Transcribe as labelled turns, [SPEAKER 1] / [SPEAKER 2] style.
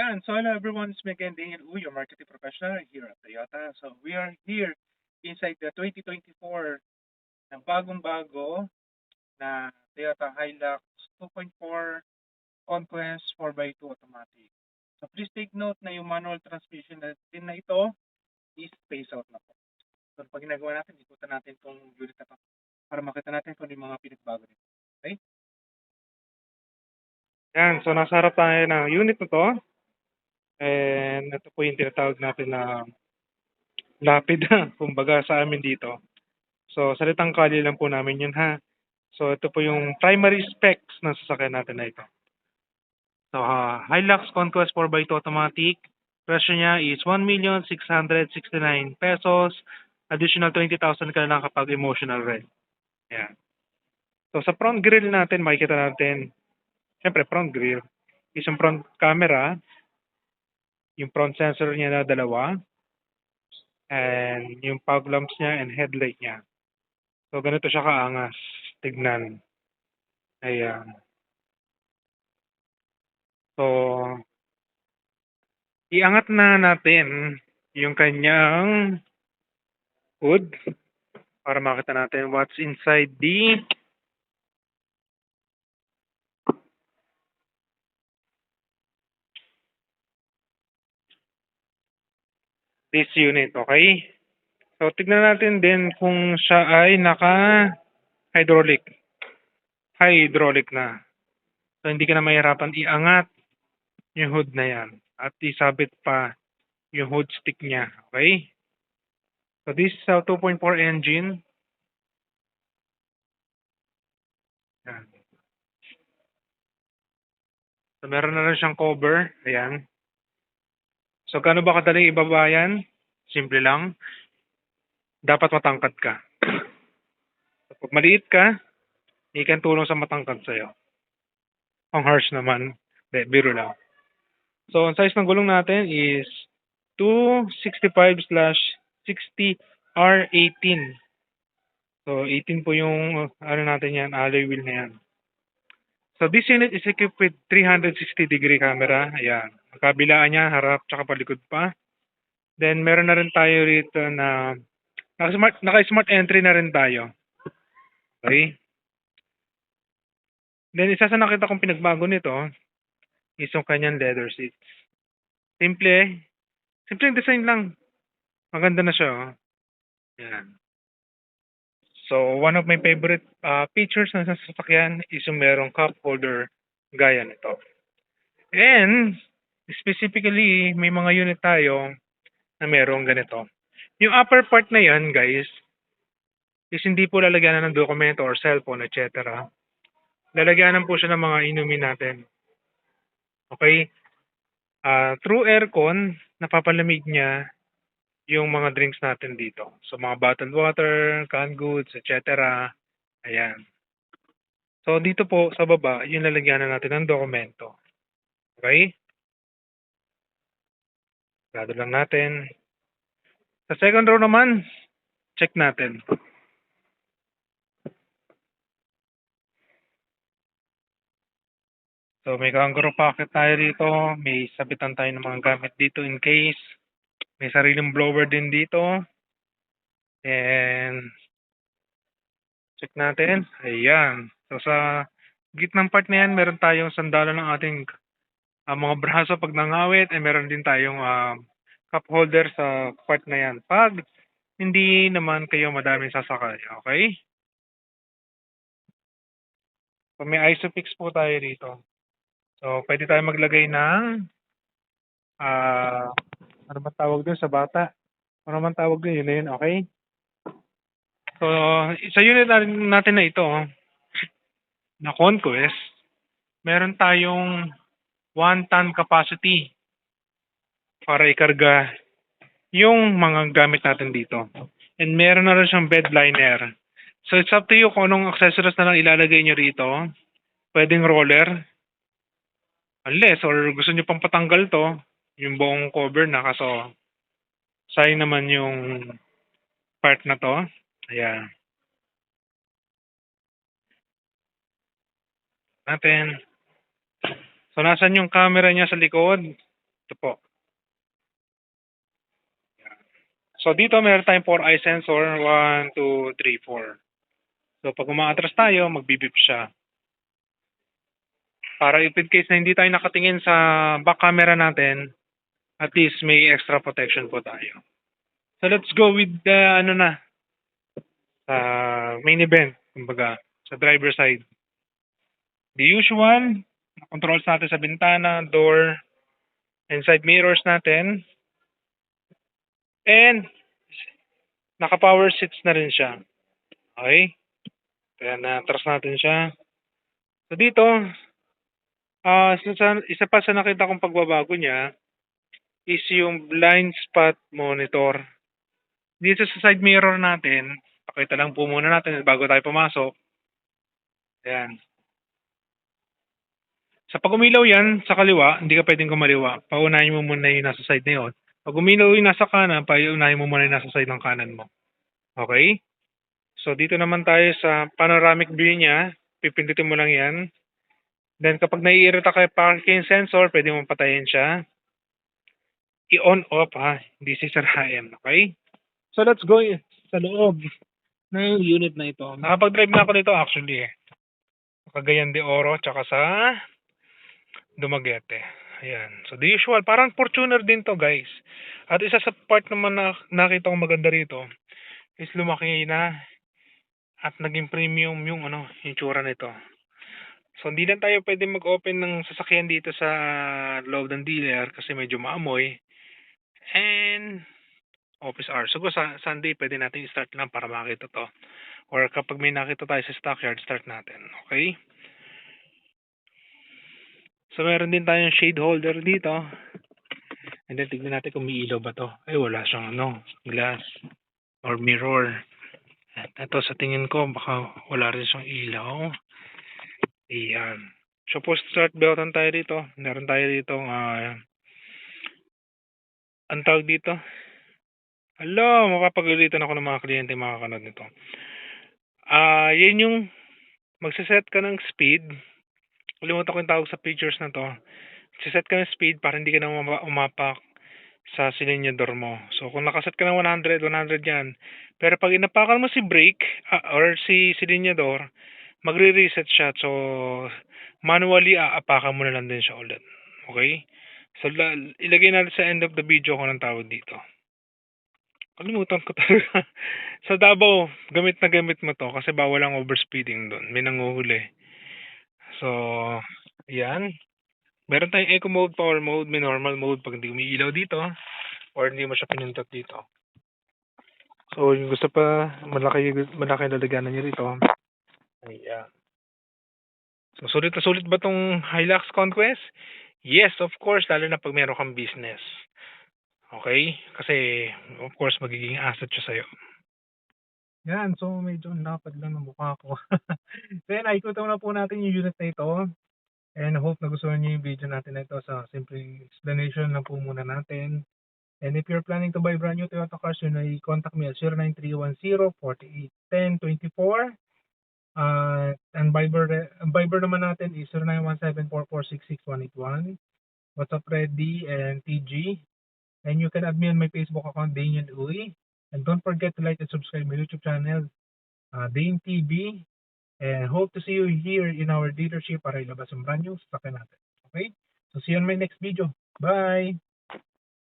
[SPEAKER 1] Yan. So hello everyone, it's me again, Daniel Wu, your marketing professional here at Toyota. So we are here inside the 2024 na bagong-bago na Toyota Hilux 2.4 Conquest 4x2 automatic. So please take note na yung manual transmission natin na ito is phase out na po. So pag ginagawa natin, ikutan natin itong unit na to para makita natin kung yung mga pinagbago nito. Okay? Yan. So nasa harap tayo ng unit na to. And ito po yung tinatawag natin na lapid, kumbaga sa amin dito. So, salitang kalye lang po namin yun ha. So, ito po yung primary specs ng sasakyan natin na ito. So, Hilux Conquest 4x2 automatic. Presyo niya is 1,669,000 pesos. Additional 20,000 ka na lang kapag emotional rent. Ayan. So, sa front grille natin, makikita natin, syempre front grille, isang front camera, yung front sensor niya na dalawa, and yung fog lamps niya and headlight niya. So, ganito siya kaangas. Tignan. Ayan. So, iangat na natin yung kanyang hood para makita natin what's inside this unit, okay? So, tignan natin din kung siya ay naka-hydraulic. Hydraulic na. So, hindi ka na mahirapan iangat yung hood na yan. At isabit pa yung hood stick niya, okay? So, this is a 2.4 engine. Yan. So, meron na rin siyang cover. Ayan. So, gaano ba kadaling ibaba yan? Simple lang. Dapat matangkad ka. So, pag maliit ka, hindi ka tulong sa matangkad sa'yo. Ang harsh naman. De, biro lang. So, ang size ng gulong natin is 265/60R18. So, 18 po yung, ano natin yan, alloy wheel na yan. So, this unit is equipped with 360-degree camera. Ayan. Ang kabilaan niya, harap, tsaka palikod pa. Then, meron na rin tayo rito na naka-smart entry na rin tayo. Okay? Then, isa sa nakita kong pinagbago nito is yung kanyang leather seats. Simple yung design lang. Maganda na siya. Oh. Yan. So, one of my favorite features ng sasakyan is yung merong cup holder gaya nito. And, specifically, may mga unit tayo na merong ganito. Yung upper part na yan, guys, is hindi po lalagyanan ng dokumento or cellphone, etc. Lalagyanan po siya ng mga inumin natin. Okay? Through aircon, napapalamig niya yung mga drinks natin dito. So, mga bottled water, canned goods, etc. Ayan. So, dito po sa baba, yung lalagyanan natin ng dokumento. Okay? Grado lang natin. Sa second row naman, check natin. So, may kangaroo pocket tayo dito. May sabitan tayo ng mga gamit dito in case. May sariling blower din dito. And, check natin. Ayan. So, sa gitnang part na yan, meron tayong sandalan ng ating mga braso pag nangawit. And meron din tayong cup holder sa part na yan. Pag hindi naman kayo madaming sasakay. Okay? So, may isofix po tayo dito. So, pwede tayo maglagay ng ano ba tawag doon sa bata? Ano man tawag doon, yun na yun, okay? So, sa unit natin na ito, na Conquest, meron tayong 1-ton capacity para ikarga yung mga gamit natin dito. And meron na rin siyang bed liner. So, it's up to you kung anong accessories na lang ilalagay nyo rito. Pwedeng roller. Unless, or gusto nyo pang patanggal to, yung buong cover na, kaso sayang naman yung part na to. Ayan. Natin. So, nasan yung camera niya sa likod? Ito po. So dito meron tayong 4 eye sensor, 1, 2, 3, 4. So pag umaatras tayo, magbibip siya. Para if in case na hindi tayo nakatingin sa back camera natin, at least may extra protection po tayo. So let's go with the main event, kumbaga, sa driver side. The usual, controls natin sa bintana, door, and side mirrors natin. And naka-power seats na rin siya. Okay? Kaya na-atras natin siya. So dito, isa pa sa nakita kong pagbabago niya is yung blind spot monitor. Dito sa side mirror natin, pakita lang po muna natin bago tayo pumasok. Ayan. Sa pag umilaw yan, sa kaliwa, hindi ka pwedeng kumaliwa. Paunahin mo muna yung nasa side na yun. Pag umilaw yung nasa kanan, paunahin mo muna yung nasa side ng kanan mo. Okay? So, dito naman tayo sa panoramic view niya. Pipindutin mo lang yan. Then, kapag naiirita ka parking sensor, pwede mong patayin siya. I-on off ha, hindi sisirain. Okay? So, let's go sa loob ng unit na ito. Nakapag-drive na ako nito actually eh. Cagayan de Oro, tsaka sa Dumaguete. Ayan. So, the usual. Parang Fortuner din to, guys. At isa sa part naman na nakita ko maganda rito is lumaki na at naging premium yung yung tsura nito. So, hindi na tayo pwede mag-open ng sasakyan dito sa loob ng dealer kasi medyo maamoy. And office hours. So, sa Sunday, pwede natin i-start lang para makita to. Or kapag may nakita tayo sa stockyard, start natin. Okay? So, meron din tayong shade holder dito. And then, tignan natin kung may ilaw ba to. Ay, wala siyang glass or mirror. At ito, sa tingin ko, baka wala rin siyang ilaw. Ayan. So, post start button tayo dito. Meron tayo dito, ang tawag dito. Hello, mapapagalitan ako ng mga kliyente makakanood nito. Yan yung magsaset ka ng speed. Kalimutan ko yung tawag sa pictures na to. Magsaset ka ng speed para hindi ka na umapak sa silinyador mo. So, kung nakaset ka ng 100 yan. Pero pag inapakan mo si brake or si silinyador, magre-reset siya. So, manually aapakan mo na lang din siya ulit. Okay? So, ilagay natin sa end of the video kung anong tawag dito. Kalimutan ko talaga. Sa Davao, gamit na gamit mo to kasi bawal ang overspeeding doon. May nanguhuli. So, yan. Meron tayong eco mode, power mode, may normal mode pag hindi umiilaw dito or hindi mo siya pinindot dito. So, yung gusto pa, malaki lalagyanan niyo rito. Ayan. So, sulit na sulit ba tong Hilux Conquest? Yes, of course, lalo na pag meron kang business. Okay? Kasi, of course, magiging asset siya sa'yo. Yan, so medyo lapad lang ng mukha ko. So yan, ikutan na po natin yung unit na ito. And hope nagustuhan niyo yung video natin na ito sa simple explanation lang po muna natin. And if you're planning to buy brand new Toyota cars, yun ay contact me at 09310-4810-24. And Viber naman natin is 0917446681. WhatsApp ready and TG. And you can add me on my Facebook account, Daniel Uy. And don't forget to like and subscribe my YouTube channel, Dane TV. And hope to see you here in our dealership para ilabas ang brand new sasakyan natin. Okay? So see you on my next video. Bye!